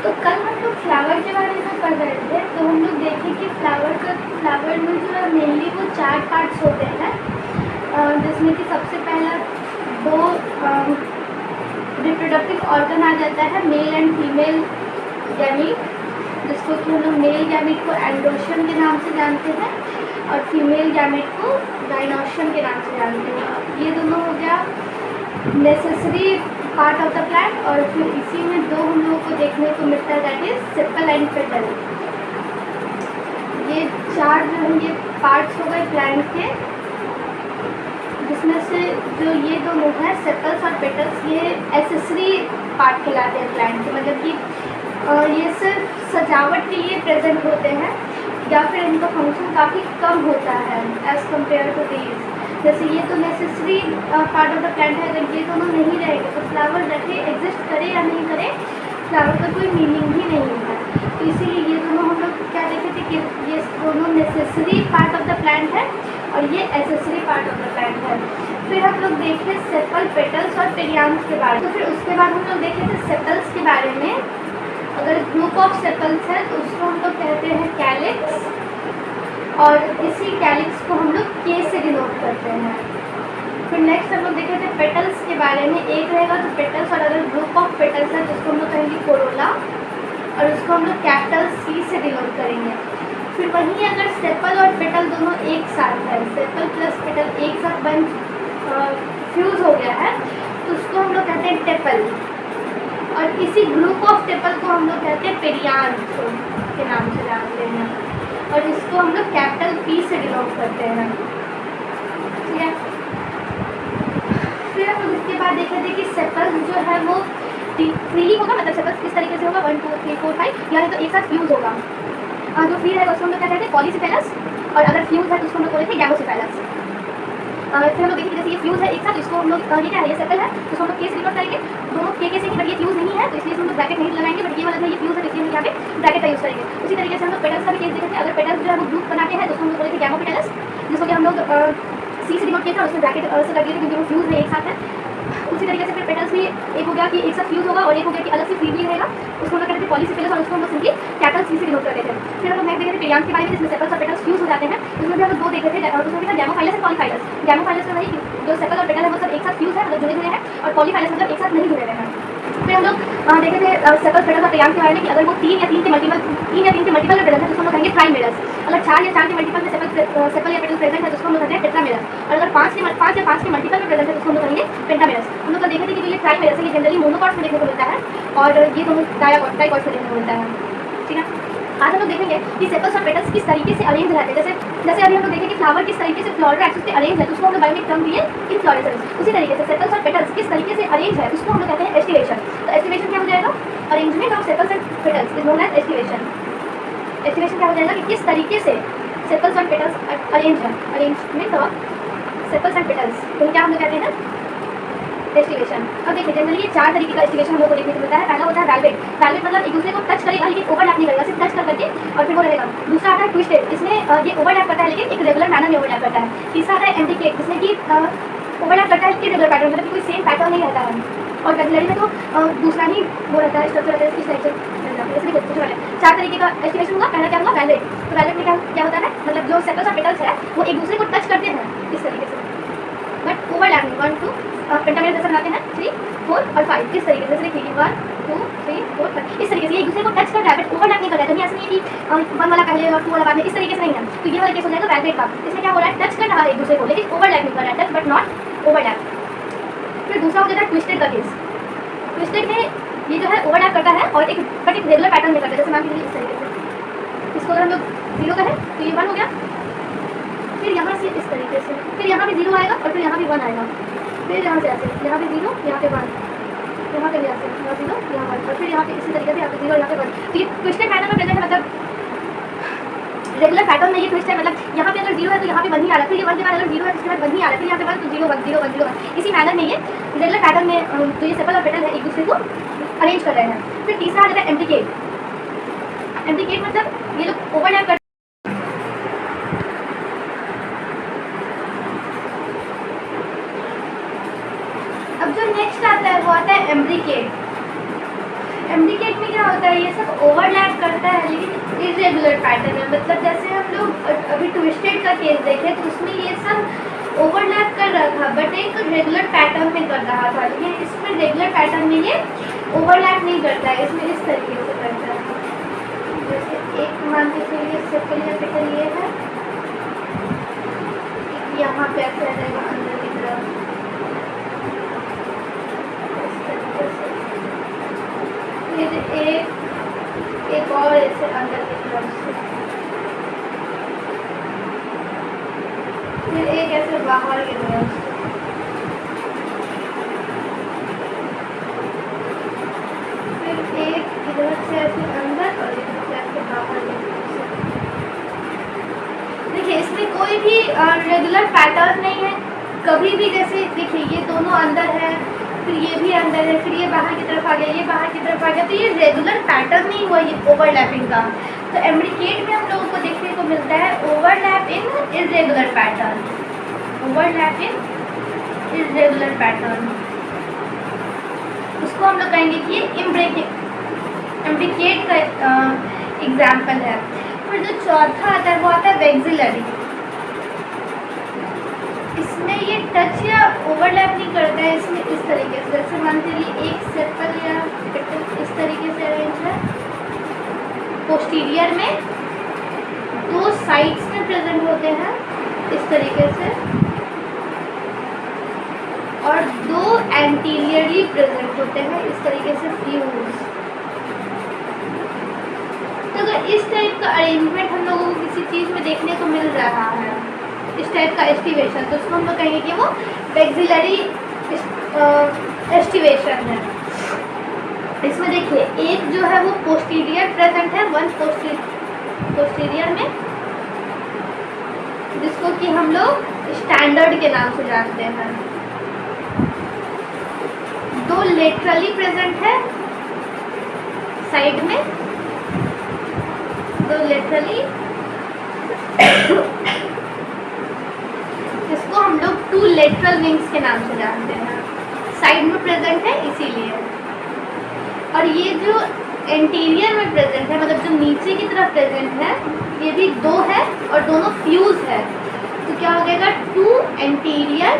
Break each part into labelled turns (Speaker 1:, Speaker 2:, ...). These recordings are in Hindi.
Speaker 1: तो कल हम लोग फ्लावर के बारे में पढ़ रहे थे, तो हम लोग देखें कि फ्लावर में जो है मेनली वो 4 पार्ट्स होते हैं, जिसमें कि सबसे पहला 2 रिप्रोडक्टिव ऑर्गन आ जाता है, मेल एंड फीमेल गैमीट, जिसको कि हम लोग मेल गैमीट को एंडोशन के नाम से जानते हैं और फीमेल गैमीट को गाइनोशन के नाम से जानते हैं। ये दोनों हो गया necessary part of the plant, और फिर इसी में 2 हम लोगों को देखने को मिलता है, that is sepal and petal. ये 4 जो है ये पार्ट्स हो गए प्लांट के, जिसमें से जो ये दोनों हैं सेपल्स और पेटल्स, ये एसेसरी पार्ट कहलाते हैं प्लांट के, मतलब कि ये सिर्फ सजावट के लिए प्रेजेंट होते हैं या फिर इनका फंक्शन काफ़ी कम होता है एज़ कम्पेयर टू दीज। जैसे ये तो necessary part of the plant है, अगर ये दोनों नहीं रहेंगे तो फ्लावर रखे एग्जिस्ट करे या नहीं करे, फ्लावर का कोई मीनिंग ही नहीं है। तो इसीलिए ये दोनों हम लोग क्या देखे थे कि ये दोनों necessary part of the plant है और ये accessory part of the plant है। फिर हम लोग देखे सेपल, पेटल्स और पेरियांस के बारे में। तो फिर उसके बाद हम लोग देखे थे सेपल्स के बारे में। अगर ग्रुप ऑफ सेपल्स है तो उसको हम लोग कहते हैं कैलिक्स, और इसी कैलिक्स को हम लोग के से डिनोट करते हैं। फिर नेक्स्ट हम लोग देखे थे पेटल्स के बारे में। एक रहेगा तो पेटल्स, और अगर ग्रुप ऑफ पेटल्स है तो उसको हम लोग कहेंगे कोरोला, और उसको हम लोग कैपिटल सी से डिनोट करेंगे। फिर वहीं अगर सेपल और पेटल दोनों एक साथ है, सेपल प्लस पेटल एक साथ बन फ्यूज़ हो गया है, तो उसको हम लोग कहते हैं टेपल, और इसी ग्रुप ऑफ टेपल को हम लोग कहते हैं पेरियांथ के नाम से जानते हैं, और इसको हम लोग कैपिटल पी से डिनोट करते हैं। ठीक है। फिर हम लोग इसके बाद देखे थे कि सेपल्स जो है वो फ्रीली होगा, मतलब सेपल्स किस तरीके से होगा, 1 2 3 4 5 या तो एक साथ फ्यूज़ होगा। जो फ्री रहेगा उसको हम लोग क्या कहते हैं पॉलीसिपेलस, और अगर फ्यूज़ है तो उसको हम लोग बोलते हैं गैमोसिपेलस। फिर हम लोग देखेंगे जैसे ये फ्यूज़ है एक साथ, इसको हम लोग ये क्या है, ये सेपल है, तो उसको हम लोग के से डिनोट करेंगे, दोनों के से ही, बट ये फ्यूज़ नहीं है तो इसलिए हम लोग ब्रैकेट नहीं लगाएंगे, बट ये वाला जो ये फ्यूज़ है इसलिए हम यहाँ पे ब्रैकेट का यूज़ करेंगे। उसी तरीके से हम लोग पेटल्स का भी केस देखेंगे। अगर पेटल्स जो है वो ग्रुप बनाते हैं तो उसको हम लोग बोलते हैं गैमोपेटल्स, जिसको कि हम लोग सी से डिनोट किया था, उसमें ब्रैकेट से कर दिए थे क्योंकि वो फ्यूज़ है एक साथ है। उसी तरीके से फिर पेटल्स भी एक हो गया कि एक साथ फ्यूज़ होगा, और एक हो गया कि अलग से फ्रीली रहेगा, उसको हम लोग कहते थे पॉलीसिपेलस, और उसको हम लोग सिंपली कैपिटल सी से डिनोट करते थे। फिर हम लोग नेक्स्ट देखे थे पेरियांथ के बारे में, जिसमें सेपल्स और पेटल्स फ्यूज़ हो जाते हैं। उसमें भी हम लोग 2 देखे थे, उसमें भी था गैमोफाइलस और पॉलीफाइलस। गैमोफाइलस में वही जो सेपल और पेटल है वो सब एक साथ फ्यूज़ है, मतलब जुड़े हुए हैं, और पॉलीफाइलस मतलब एक साथ नहीं जुड़े हुए हैं। फिर हम लोग देखे थे सेपल्स, पेटल्स और पेरियांथ के बारे में कि अगर वो 3 या 3 के मल्टीपल में प्रेजेंट है तो उसको हम लोग कहेंगे ट्राइमेरस। अगर 4 या 4 के मल्टीपल में सेपल या पेटल प्रेजेंट है तो उसको हम लोग कहते हैं टेट्रामेरस, और अगर 5 या 5 के मल्टीपल में प्रेजेंट है तो उसको हम लोग कहेंगे पेंटामेरस। हम लोग देखे थे कि जो ये ट्राइमेरस है ये जनरली मोनोकॉट्स में देखने को मिलता है, और ये दोनों डाइकॉट्स में देखने को मिलता है। ठीक है। आज हम लोग देखेंगे कि सेपल्स और पेटल्स किस तरीके से अरेंज रहते हैं। जैसे अभी हम लोग देखें कि फ्लावर किस तरीके से फ्लोरल एक्सिस पे अरेंज है, तो उसको हम लोग बायो में टर्म दिए इनफ्लोरेसेंस। उसी तरीके से सेपल्स और पेटल्स किस तरीके से अरेंज है उसको हम लोग कहते हैं एस्टिवेशन। तो एस्टिवेशन क्या हो जाएगा, arrangement of sepals and petals is known as aestivation. Aestivation क्या हो जाएगा कि किस तरीके से सेपल्स और पेटल्स अरेंज है, arrangement of sepals and petals, तो क्या हम लोग कहते हैं एस्टिवेशन। अब देखिए जनरली ये 4 तरीके का एस्टिवेशन हम लोग को देखने को मिलता है। पहला होता है वैल्वेट। वैल्वेट मतलब एक दूसरे को टच करेगा लेकिन ओवरलैप नहीं करेगा, सिर्फ टच करके और फिर वो रहेगा। दूसरा आता है ट्विस्टेड, इसमें ये ओवरलैप करता है लेकिन एक रेगुलर मैनर में ओवरलैप करता है। तीसरा आता है एम्प्लिकेट, जिसमें कि ओवरलैप करता है लेकिन रेगुलर पैटर्न, मतलब कोई सेम पैटर्न नहीं रहता है। और कैपिलरी में तो दूसरा ही वो रहता है, स्ट्रक्चर रहता है, इस टाइप से। 4 तरीके का एस्टिवेशन होगा। पहला क्या होगा वैल्वेट। तो वैल्वेट में क्या होता है, मतलब जो सेपल्स और पेटल्स है वो एक दूसरे को टच करते हैं इस तरीके से, बट ओवरलैप नहीं। 1 2 पेंटामेरस जैसे बनाते हैं 3 4 और 5 इस तरीके से देखिए 1 2 3 4 5 इस तरीके से एक दूसरे को टच कर रहा है बट ओवरलैप नहीं कर रहा है। कहीं ऐसा नहीं है कि 1 वाला पहले और 2 वाला बाद में, इस तरीके से नहीं है। तो ये वाला केस हो जाएगा वैल्वेट का। इसमें क्या हो रहा है, टच कर रहा है एक दूसरे को लेकिन ओवरलैप नहीं कर रहा है, टच बट नॉट ओवरलैप। फिर दूसरा हो जाता है ट्विस्टेड का केस। ट्विस्टेड में ये जो है ओवरलैप करता है और एक रेगुलर पैटर्न में करता है। जैसे मान लीजिए इस तरीके से, इसको अगर हम लोग 0 करें तो ये 1 हो गया, फिर यहाँ से इस तरीके से, फिर यहाँ भी 0 आएगा और फिर यहाँ भी 1 आएगा, फिर यहाँ से ऐसे, यहाँ पे 0 यहाँ पे 1, यहाँ पे भी ऐसे, यहाँ 0 यहाँ 1, और फिर यहाँ पे इसी तरीके से यहाँ पे 0 यहाँ पे 1। तो ये ट्विस्टेड पैटर्न में प्रेजेंट है, मतलब रेगुलर पैटर्न में ये ट्विस्ट है, मतलब यहाँ पे अगर 0 है तो यहाँ पे 1 ही आ रहा है, फिर ये 1 के बाद अगर 0 है तो इसके बाद 1 ही आ रहा है, फिर यहाँ पे 1 तो 0 1 0 1 0 1। इसी मैनर में ये रेगुलर पैटर्न में जो ये सेपल और पेटल है एक दूसरे को अरेंज कर रहे हैं। फिर तीसरा आ जाता है एम्प्लिकेट। एम्प्लिकेट मतलब ये लोग ओवरलैप कर, अब जो नेक्स्ट आता है वो आता है एम्ब्रिकेट। एम्ब्रिकेट में क्या होता है, ये सब ओवरलैप करता है लेकिन इरेगुलर पैटर्न में, मतलब जैसे हम लोग अभी ट्विस्टेड का केस देखें तो उसमें ये सब ओवरलैप कर रहा था बट एक रेगुलर पैटर्न में कर रहा था, लेकिन इसमें रेगुलर पैटर्न में ये ओवरलैप नहीं करता है, इसमें इस तरीके से करता है। जैसे एक मान के चलिए सिंपल कैपिटल ये है, यहाँ पे ऐसा रहेगा अंदर की तरफ, फिर एक और ऐसे अंदर की तरफ से, फिर एक ऐसे बाहर की तरफ से, फिर एक इधर से ऐसे अंदर और इधर से ऐसे बाहर की तरफ से। देखिए इसमें कोई भी रेगुलर पैटर्न नहीं है कभी भी, जैसे देखिए ये दोनों अंदर है, फिर ये भी अंदर है, फिर ये बाहर की तरफ आ गया, ये बाहर की तरफ आ गया, तो ये रेगुलर पैटर्न नहीं हुआ ये ओवरलैपिंग का। तो एम्ब्रिकेट में हम लोगों को देखने को मिलता है ओवरलैप इन इरेगुलर पैटर्न, ओवरलैप इन इरेगुलर पैटर्न, उसको हम लोग कहेंगे कि ये एम्ब्रिकेट का एग्जाम्पल है। फिर जो चौथा आता है वो आता है वेक्सिलरी, इसमें ये टच या ओवरलैप नहीं करता है, इसमें इस तरीके से, जैसे मान लीजिए एक सेपल या पेटल इस तरीके से अरेंज है, पोस्टीरियर में दो साइड्स में प्रेजेंट होते हैं इस तरीके से, और दो एंटीरियरली प्रेजेंट होते हैं इस तरीके से फ्यूज। तो अगर इस टाइप का अरेंजमेंट हम लोगों को किसी चीज़ में देखने को मिल रहा है, इस टाइप का एस्टिवेशन, तो उसको हम लोग कहेंगे कि वो वेक्सिलरी एस्टिवेशन है। इसमें देखिए एक जो है वो पोस्टीरियर प्रेजेंट है, वन पोस्टीरियर में, जिसको कि हम लोग स्टैंडर्ड के नाम से जानते हैं। दो लेटरली प्रेजेंट है साइड में, दो लेटरली, इसको हम लोग टू लेटरल विंग्स के नाम से जानते हैं, साइड में प्रेजेंट है इसीलिए। और ये जो एंटीरियर में प्रेजेंट है, मतलब जो नीचे की तरफ प्रेजेंट है, ये भी दो है और दोनों फ्यूज है, तो क्या हो जाएगा टू एंटीरियर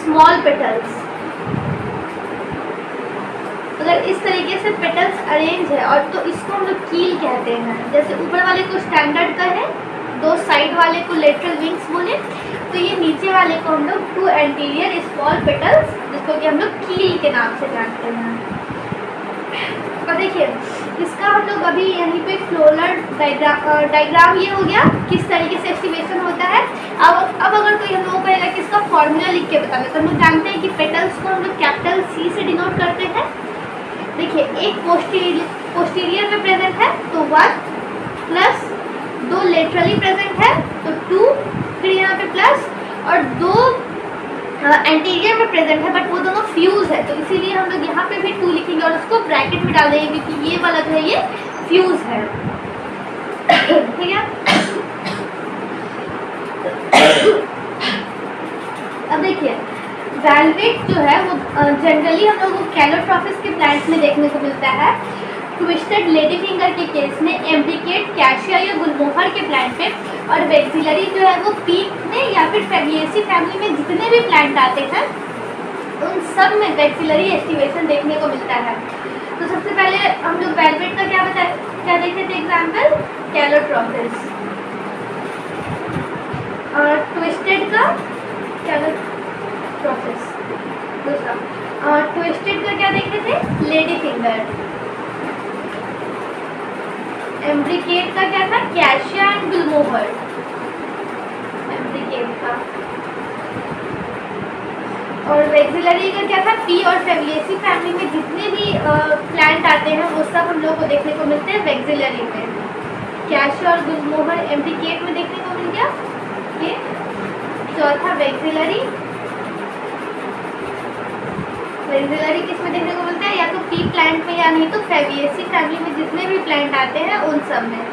Speaker 1: स्मॉल पेटल्स। अगर इस तरीके से पेटल्स अरेंज है और तो इसको हम लोग कील कहते हैं, जैसे ऊपर वाले को स्टैंडर्ड का है, दो साइड वाले को लेटरल विंग्स बोले, तो ये नीचे वाले को हम लोग टू एंटीरियर स्मॉल पेटल्स, जिसको कि हम लोग कील के नाम से जानते हैं। और देखिए इसका हम लोग अभी यहीं पे फ्लोरल डायग्राम ये हो गया किस तरीके से एस्टिवेशन होता है। अब अगर कोई हम लोगों को कहेगा कि इसका फॉर्मूला लिख के बता दे, तो हम लोग जानते हैं कि पेटल्स को हम लोग कैपिटल सी से डिनोट करते हैं। देखिए एक पोस्टीरियर में प्रेजेंट है तो 1 प्लस, दो लेटरली प्रेजेंट है तो 2, फिर यहाँ पे प्लस, और दो एंटीरियर में प्रेजेंट है बट वो दोनों फ्यूज है, तो इसीलिए हम लोग यहाँ पे भी 2 लिखेंगे और उसको ब्रैकेट में डाल देंगे क्योंकि ये वाला जो है ये फ्यूज है। ठीक है, अब देखिए वेलवेट जो है वो जनरली हम लोगों को कैलोट्रॉपिस के प्लांट्स में देखने को मिलता है। ट्विस्टेड लेडी फिंगर के केस में, एम्ब्रिकेट, कैशिया या गुलमोहर के प्लांट पे, और वेक्सिलरी जो है वो पीक में या फिर फेबिएसी फैमिली में जितने भी प्लांट आते हैं उन सब में वेक्सिलरी एस्टिवेशन देखने को मिलता है। तो सबसे पहले हम लोग वेलवेट का क्या देखे थे एग्जाम्पल, कैलोट्रॉपिस, और ट्विस्टेड का कैलोट्रॉपिस दूसरा, और ट्विस्टेड का क्या देखे थे, लेडी फिंगर। एम्ब्रिकेट का क्या था, कैशिया एंड गुलमोहर, एम्ब्रिकेट का। और वेक्सिलरी का क्या था, पी और फेबिएसी फैमिली में जितने भी प्लांट आते हैं वो सब हम लोग को देखने को मिलते हैं वेक्सिलरी में। कैशिया और गुलमोहर एम्ब्रिकेट में देखने को मिल गया ये। चौथा वेक्सिलरी, वेक्सिलरी किस में देखने को मिलता है, या तो पी प्लांट में या नहीं तो फेबिएसी फैमिली में जितने भी प्लांट आते हैं उन सब में,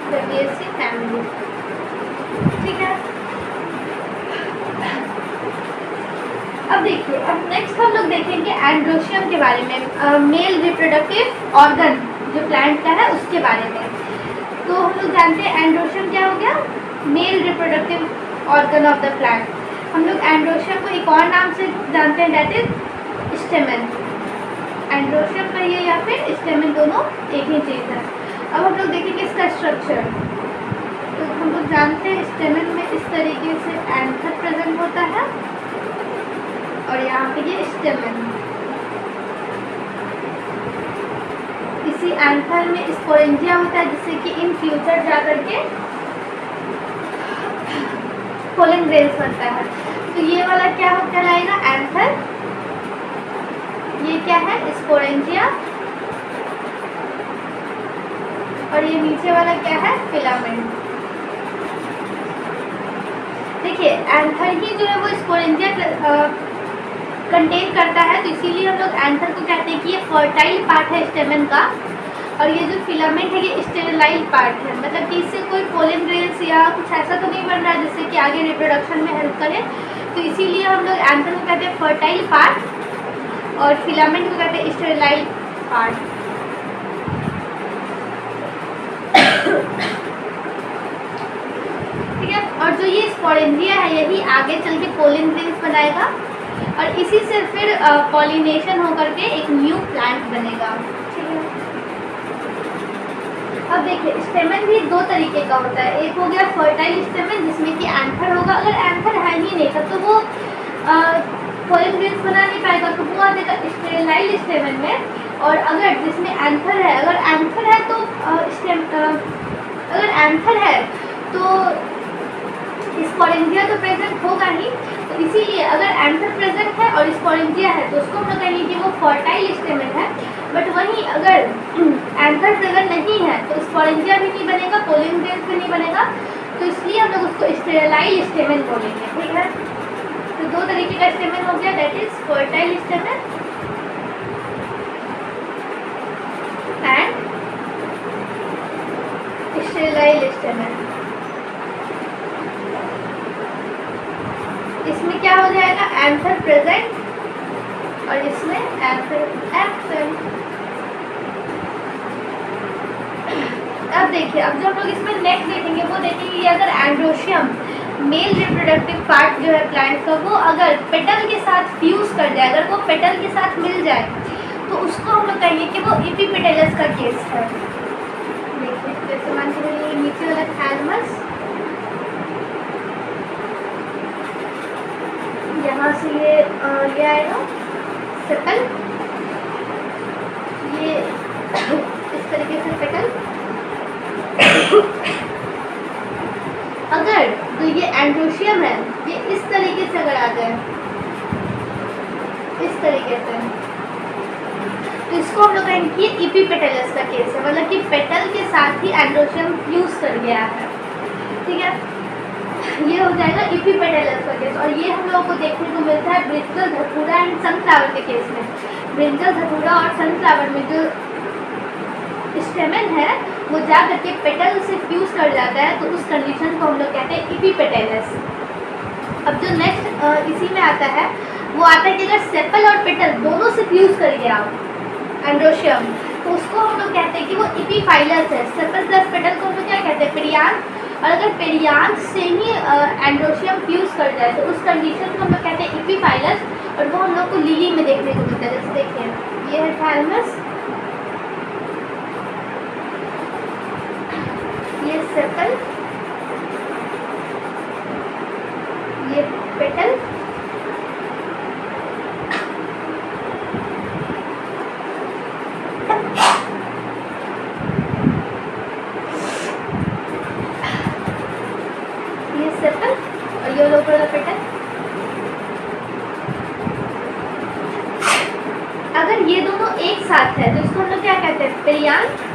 Speaker 1: फेबिएसी फैमिली। ठीक है, अब देखिए, अब नेक्स्ट हम लोग देखेंगे एंड्रोशियम के बारे में, मेल रिप्रोडक्टिव ऑर्गन जो प्लांट का है उसके बारे में। तो हम लोग जानते हैं एंड्रोशियम क्या हो गया, male reproductive organ of the plant. हम लोग एंड्रोशियम को एक और नाम से जानते हैं, दैट इज स्टेमन। एंड्रोशियम कहिए या फिर स्टेमन, दोनों एक ही चीज़ है। अब हम लोग देखेंगे इसका स्ट्रक्चर। तो हम लोग जानते हैं स्टेमन में इस तरीके से एंथर प्रेजेंट होता है और यहाँ पे ये स्टेमन। इसी एंथर में स्पोरेंजिया होता है जिससे कि इन फ्यूचर जा करके पोलन ग्रेन्स बनता है। तो ये वाला क्या कहलाएगा, एंथर। ये क्या है, स्पोरेंजिया। और ये नीचे वाला क्या है, फिलामेंट। देखिए एंथर ही जो है वो स्पोरेंजिया कंटेन करता है, तो इसीलिए हम लोग एंथर को कहते हैं कि ये फर्टाइल पार्ट है स्टेमन का। और ये जो फिलामेंट है ये स्टेरिलाइल पार्ट है, मतलब कि इससे कोई पोलन ग्रेन्स या कुछ ऐसा तो नहीं बन रहा है जिससे कि आगे रिप्रोडक्शन में हेल्प करे। तो इसीलिए हम लोग एंथर को कहते हैं फर्टाइल पार्ट और फिलामेंट को कहते हैं स्टेरिलाइल पार्ट। ठीक है, और जो ये स्पोरेंजिया है यही आगे चल के पोलन ग्रेन्स बनाएगा और इसी से फिर पॉलिनेशन होकर के एक न्यू प्लांट बनेगा। ठीक है, अब देखिए स्टेमन भी दो तरीके का होता है। एक हो गया फर्टाइल स्टेमन जिसमें कि एंथर होगा। अगर एंथर है ही नहीं था तो वो पोलन ग्रेन्स बना नहीं पाएगा, तो वो आ जाएगा स्टेरिलाइल स्टेमन में। और अगर जिसमें एंथर है, अगर एंथर है तो अगर एंथर है तो स्पोरेंजिया तो प्रेजेंट होगा ही। तो इसीलिए अगर एंथर प्रेजेंट है और स्पोरेंजिया है तो उसको हम लोग कहेंगे कि वो फर्टाइल स्टेमन है। बट वहीं अगर एंथर प्रेजेंट नहीं है तो स्पोरेंजिया भी नहीं बनेगा, पोलन ग्रेन्स भी नहीं बनेगा, तो इसलिए हम लोग उसको स्टेरिलाइल स्टेमन बोलेंगे। ठीक है, तो दो तरीके का स्टेमन हो गया, that is fertile stamen and sterile stamen. इसमें क्या हो जाएगा, एंथर प्रेजेंट और इसमें एंथर एब्सेंट। अब देखिए, अब जो हम लोग इसमें नेक्स्ट देखेंगे वो देखेंगे कि अगर एंड्रोशियम मेल रिप्रोडक्टिव पार्ट जो है प्लांट का वो अगर पेटल के साथ फ्यूज कर जाए, अगर वो पेटल के साथ मिल जाए तो उसको हम लोग कहेंगे कि वो एपिपेटलस का केस है। देखिए जैसे मान के चलिए नीचे वाला थैलमस, यहाँ से ये आएगा सेपल, ये इस तरीके से पेटल। अगर तो ये एंड्रोशियम है ये इस तरीके से अगर आ जाए, इस तरीके से, तो इसको हम लोग कहेंगे कि एपिपेटलस का केस है, मतलब कि पेटल के साथ ही एंड्रोशियम फ्यूज कर गया है। ठीक है, ये हो जाएगा एपिपेटलस का केस। और ये हम लोग को देखने को मिलता है ब्रिंजल, धतूरा एंड सनफ्लावर के केस में। ब्रिंजल, धतूरा और सनफ्लावर में जो स्टेमन है वो जा करके पेटल से फ्यूज कर जाता है, तो उस कंडीशन को हम लोग कहते हैं एपिपेटलस। अब जो नेक्स्ट इसी में आता है वो आता है कि अगर सेपल और पेटल दोनों से फ्यूज कर गया एंड्रोशियम, तो उसको हम लोग कहते हैं कि वो एपीफाइलस है। सेपल प्लस पेटल को हम लोग क्या कहते हैं, पेरियांथ। और अगर पेरियांथ से ही एंड्रोशियम फ्यूज कर जाए तो उस कंडीशन को हम लोग कहते हैं एपीफाइलस। और वो हम लोग को लिली में देखने को मिलता है। जैसे देखिए ये है थैलमस, ये सेपल, ये पेटल, ये सेपल और ये लोकल पेटल। अगर ये दोनों एक साथ है तो इसको हम लोग क्या कहते हैं, पेरियांथ।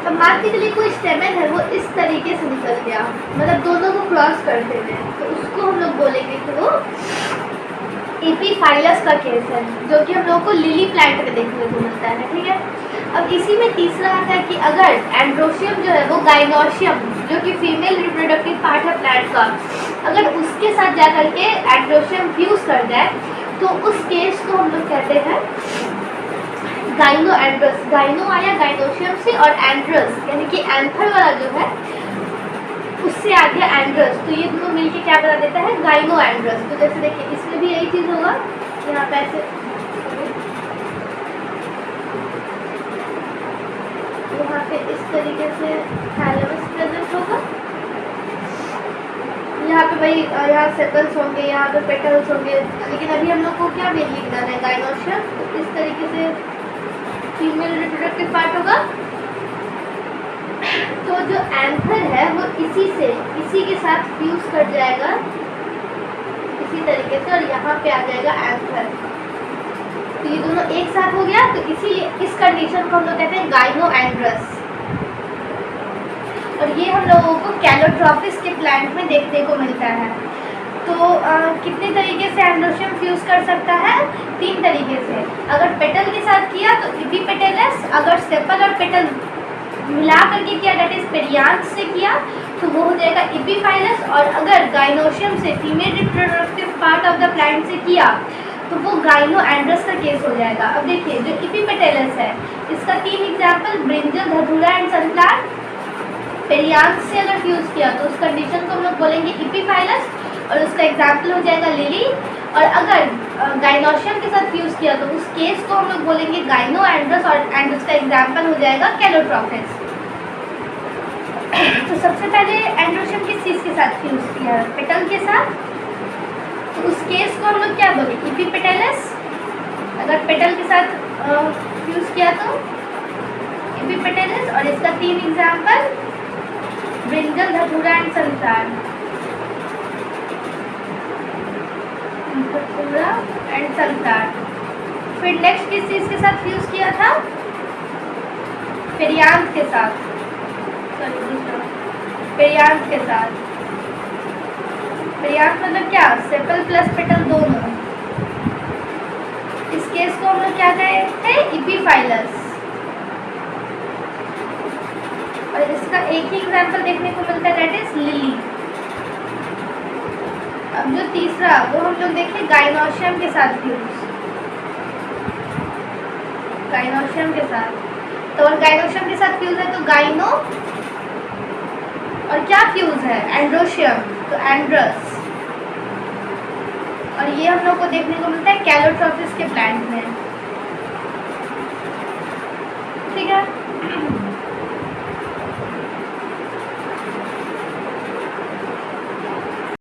Speaker 1: अब मान के चलिए कोई स्टेमन है वो इस तरीके से निकल गया, मतलब दोनों को क्रॉस करते हुए, तो उसको हम लोग बोलेंगे कि वो एपीफाइलस का केस है, जो कि हम लोग को लिली प्लांट में देखने को मिलता है। ठीक है, अब इसी में तीसरा आता है कि अगर एंड्रोशियम जो है वो गाइनोशियम जो कि फीमेल रिप्रोडक्टिव पार्ट है प्लांट का, अगर उसके साथ जा करके एंड्रोशियम फ्यूज कर जाए तो उस केस को हम लोग कहते हैं गाइनो एंड्रस। गाइनो आया गाइनोशियम से और एंड्रस यानी कि एंथर वाला जो है उससे आ गया एंड्रस, तो ये दोनों मिलके क्या बना देता है गाइनो एंड्रस। तो जैसे देखिए इसमें भी यही चीज़ होगा, यहाँ पे ऐसे यहाँ पे इस तरीके से थैलेमस प्रेजेंट होगा, यहाँ पे भाई यहाँ सेपल्स होंगे, यहाँ पे पेटल्स होंगे, लेकिन अभी हम लोग को क्या मेनली बनाना है गाइनोशियम। तो इस तरीके से फीमेल रिप्रोडक्टिव पार्ट होगा। तो जो एंथर है वो इसी के साथ फ्यूज कर जाएगा इसी तरीके से, और यहाँ पे आ जाएगा एंथर। तो ये दोनों एक साथ हो गया, तो इसीलिए इस कंडीशन को हम लोग कहते हैं गाइनो एंड्रस। और ये हम लोगों को कैलोट्रॉपिस के प्लांट में देखने को मिलता है। तो कितने तरीके से एंड्रोशियम फ्यूज कर सकता है? 3 तरीके से। अगर पेटल के साथ किया तो इपीपेटलस, अगर सेपल और पेटल मिला करके किया डेट इज पेरियांथ से किया तो वो हो जाएगा इपीफाइलस, और अगर गाइनोशियम से female reproductive part of the plant से किया तो वो गाइनो एंड्रस का केस हो जाएगा। अब देखिए जो इपीपेटलस है इसका 3 एग्जाम्पल, ब्रिंजल, धतूरा एंड सनफ्लावर। पेरियांथ से अगर फ्यूज किया तो उस कंडीशन को हम लोग बोलेंगे इपीफाइलस और उसका एग्जाम्पल हो जाएगा लिली। और अगर गाइनोशियम के साथ फ्यूज किया तो उस केस को हम लोग बोलेंगे गाइनो एंड्रस और उसका एग्जाम्पल हो जाएगा कैलोट्रॉपिस। तो सबसे पहले एंड्रोशियम किस चीज़ के साथ फ्यूज किया? पेटल के साथ। तो उस केस को हम लोग क्या बोले? इपीपेटलस। अगर पेटल के साथ फ्यूज किया तो इपीपेटलस, और इसका 3 एग्जाम्पल, ब्रिंजल, धतूरा एंड सनफ्लावर। धतूरा एंड सनफ्लावर। फिर नेक्स्ट किस चीज़ के साथ फ्यूज किया था? पेरियांथ के साथ, पेरियांथ के साथ। पेरियांथ मतलब क्या? सेपल प्लस पेटल दोनों। इस केस को हम लोग क्या कहते हैं? इपीफाइलस। और इसका एक ही एग्जाम्पल देखने को मिलता है दैट इज लिली। अब जो तीसरा वो हम लोग देखें गाइनोशियम के साथ फ्यूज। गाइनोशियम के साथ, तो और गाइनोशियम के साथ फ्यूज है तो गाइनो, और क्या फ्यूज है? एंड्रोशियम, तो एंड्रस। और ये हम लोग को देखने को मिलता है कैलोट्रॉपिस के प्लांट में। ठीक है।